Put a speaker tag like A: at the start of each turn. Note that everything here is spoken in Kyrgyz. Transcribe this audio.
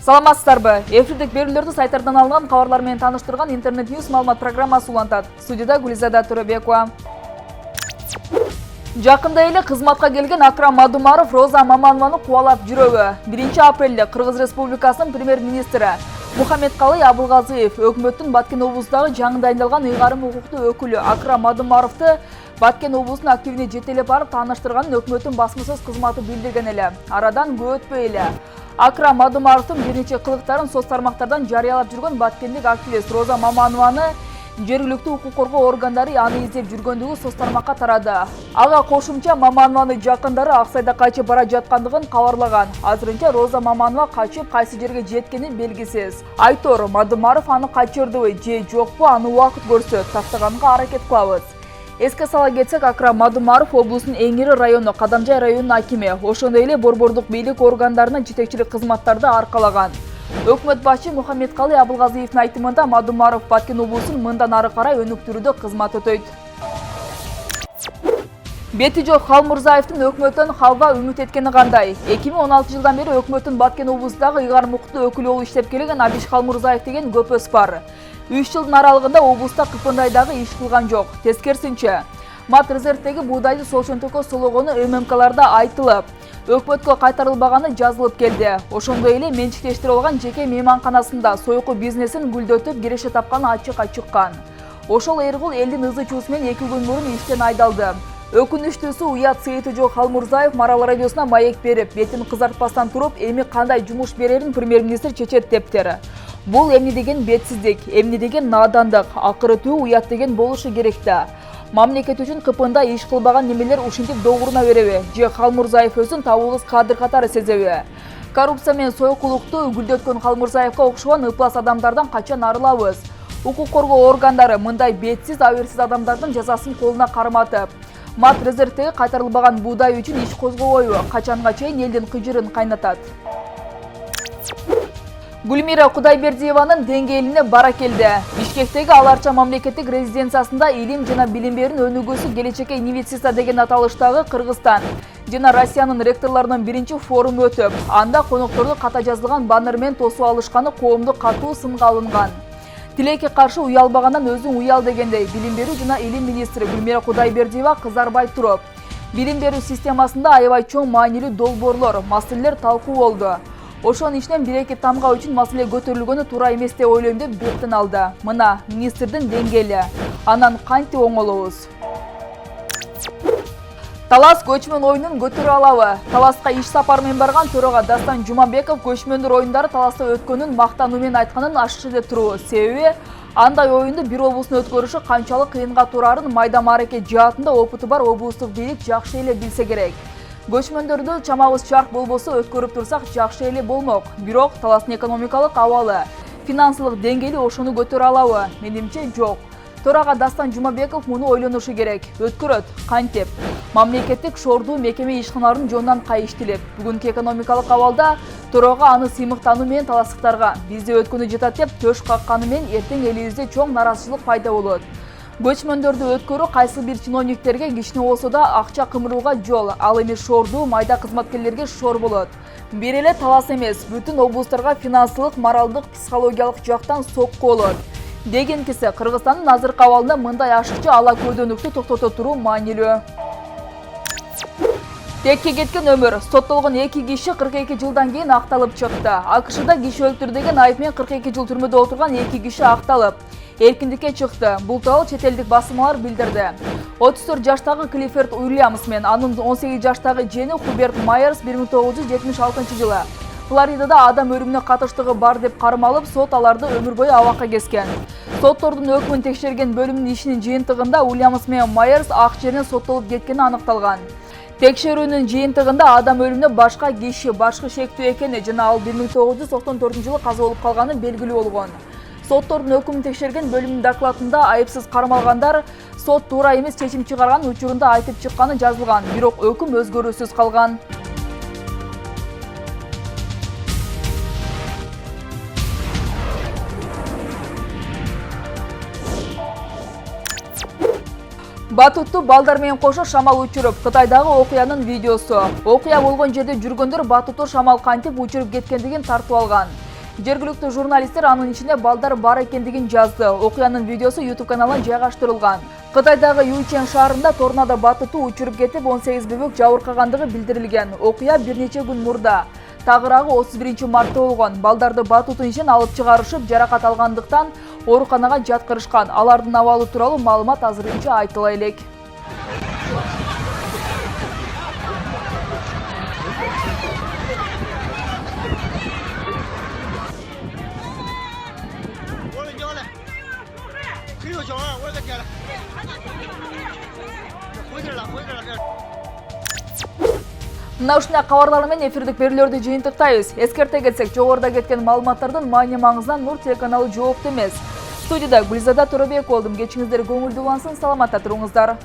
A: Саламатсыздарбы? Эфирдик берүүлөрдү сайттардан алган кабарлар менен тааныштырган интернет ньюс маалымат программасы улантат. Студияда Гүлизада Төрөбекова. Жакында эле кызматка келген Акрам Мадумаров Роза Маманованы кубалап жүрөбү. 1-апрелде Кыргыз Республикасынын премьер-министри Мухаммедкалый Абылгазиев өкмөттүн Баткен облусундагы жаңы дайындалган ыйгарым укуктуу өкүлү Акрам Мадумаровду Баткен облусунун активине жетелеп барып тааныштырганын өкмөттүн басма сөз кызматы билдирген эле. Арадан көп өтпөй эле Акрам Мадумаровдун бир нече кылыктарын соц тармактардан жарыялап жүргөн баткендик активист Роза Маманованы жергиликтүү укук коргоо органдары аны издеп жүргөндүгү соц тармакка тарады. Ага кошумча Маманованы жакындары Аксайда качып бара жаткандыгын кабарлаган. Азырынча Роза Маманова качып кайсы жерге жеткени белгисиз. Айтор Мадумаров аны качырдыбы же жокпу, аны убакыт көрсөт, тактаганга аракет кылабыз. Эске сала кетсек, Акрам Мадумаров облустун эң ири району Кадамжай районунун акими, ошондой эле борбордук бийлик органдарына жетекчилик кызматтарды аркалаган. Өкмөт башчы Мухаммедкалый Абылгазиевдин айтымында Мадумаров Баткен облусун мындан ары карай өнүктүрүүдө кызмат өтөйт. Бети жок Халмурзаевдин өкмөттөн халга үмүт эткени кандай? 2016 жылдан бери өкмөттүн Баткен облусундагы ыйгарым укуктуу өкүлү болуп иштеп келген Абиш Халмурзаев деген көпөс бар. 3 жылдын аралыгында облуста кыпындайдагы иш кылган жок. Тескерисинче, Мат резервдеги буудайды сол чөнтөккө сологону ММКларда айтылып, өкмөткө кайтарылбаганы жазылып келди. Ошондой эле менчиктештирип алган жеке мейманканасында сойку бизнесин гүлдөтүп киреше тапканы ачык чыккан. Ошол Эргул элдин ызы чуусу менен 2 күн мурун иштен айдалды. Өкүнүчтүүсү уят сыйыты жок Халмурзаев Марал радиосуна маек берип, бетин кызартпастан туруп, эми кандай жумуш берерин премьер-министр чечет дептер. Бул эмне деген бетсиздик, эмне деген надандык, акыры түбү уят деген болушу керек да. Мамлекет үчүн кыпында иш кылбаган немелер ушинтип догуруна береби? Же Халмурзаев өзүн табылгыс кадыр катары сезеби? Коррупция менен сойкулукту гүлдөткөн Халмурзаевга окшогон ыплас адамдардан качан арылабыз? Укук коргоо органдары мындай бетсиз, аберсиз адамдардын жазасын колуна карматып, Мат резервдеги кайтарылбаган буудай үчүн иш козгобойбу? Качанга чейин элдин кыжырын кайнатат? Гүлмира Кудайбердиеванын деңгээлине бара келди. Бишкектеги Аларча мамлекеттик резиденциясында илим жана билим берүүнүн өнүгүүсү келечекке инвестиция деген аталыштагы Кыргызстан жана Россиянын ректорлорунун биринчи форуму өтүп, анда конокторду ката жазылган баннер менен тосуп алышканы коомду катуу сынга алынган. Тилекке каршы уялбагандан өзүң уял дегендей, билим берүү жана илим министри Гүлмира Кудайбердиева кызарбай туруп, билим берүү системасында аябай чоң маанилүү долбоорлор, маселелер талкуу болду. Ошонун ичинен 1-2 тамга үчүн маселе көтөрүлгөнү туура эмес деп ойлойм деп беттин алды. Мына министрдин деңгээли. Анан кантип оңолобуз? Талас көчмөн оюнун көтөрө алабы? Таласка иш сапары менен барган төрага Дастан Жумабеков көчмөндөр оюндары Таласта өткөнүн мактануу менен айтканын ашык эле туруу. Себеби андай оюнду бир облустун өткөрүшү канчалык кыйынга турарын майда мааракет жаатында опыту бар облустук бийлик жакшы эле билсе керек. Көчмөндөрдү чамабыз чарк болбосо өткөрүп турсак жакшы эле болмок. Бирок Таластын экономикалык абалы, финансылык деңгээли ошону көтөрө алабы? Менимче жок. Төрага Дастан Жумабеков муну ойлонушу керек. Өткөрөт, кантип? Мамлекеттик шордуу мекеме ишканаларын жонунан кайыштилип, бүгүнкү экономикалык абалда төрага аны сыймыктануу менен таластыктарга бизде өткөнү жатат деп төш какканы менен эртең элибизде чоң нааразычылык пайда болот. Көчмөндөрдү өткөрүү кайсы бир чиновниктерге кичине болсо да акча кымырууга жол, ал эми шордуу майда кызматкерлерге шор болот. Бир эле Талас эмес, бүтүн облустарга финансылык, моралдык, психологиялык жактан сокку болот. Дегенкиси Кыргызстандын азыркы абалында мындай ашыкча ала көйдөнүктү токтото туруу маанилүү. Текке кеткен өмүр. Соттолгон 2 киши 42 жылдан кийин акталып чыкты. АКШда киши өлтүрдү деген айып менен 42 жыл түрмөдө отурган 2 киши акталып эркиндикке чыкты. Бул тууралуу чет элдик басмалар билдирди. 34 жаштагы Клиффорд Уильямс менен анын 18 жаштагы жиени Хуберт Майерс 1976 жылы Флоридада адам өлүмүнө катыштыгы бар деп кармалып, сот аларды өмүр бою абакка кескен. Соттордун өкмүн текшерген бөлүмүнүн ишинин жыйынтыгында Уильямс менен Майерс ак жеринен соттолуп кеткени аныкталган. Текшерүүнүн жыйынтыгында адам өлүмүнө башка киши башкы шектүү экени жана ал 1994 жылы каза болуп калганы белгилүү болгон. Соттордун өкмүн текшерген бөлүмүнүн докладында айыпсыз кармалгандар сот туура эмес чечим чыгарган учурунда айтып чыкканы жазылган, бирок өкүм өзгөрүүсүз калган. Батутту балдар менен кошо шамал учуруп, Кытайдагы окуянын видеосу. Окуя болгон жерде жүргөндөр батутту шамал кантип учуруп кеткендигин тартып алган. Жергиликтүү журналисттер анын ичинде балдар бар экендигин жазды. Окуянын видеосу YouTube каналына жайгаштырылган. Кытайдагы Юйчэн шаарында торнадо батуту учуруп кетип 18 бөбөк жабыркагандыгы билдирилген. Окуя бир нече күн мурда, тагыраагы 31-мартта болгон. Балдарды батутун ичинен алып чыгарышып, жаракат алгандыктан ооруканага жаткырышкан. Алардын абалы тууралуу маалымат азырынча айтыла элек. Мына ушундай кабарлар менен эфирдик берүүлөрдү жыйынтыктайбыз. Эскерте кетсек, жогоруда кеткен маалыматтардын маани маңызынан Нур телеканалы жоопту эмес. Студияда Гүлзада Торобек болдум. Кечиңиздер көңүлдүү улансын, саламатта туруңуздар.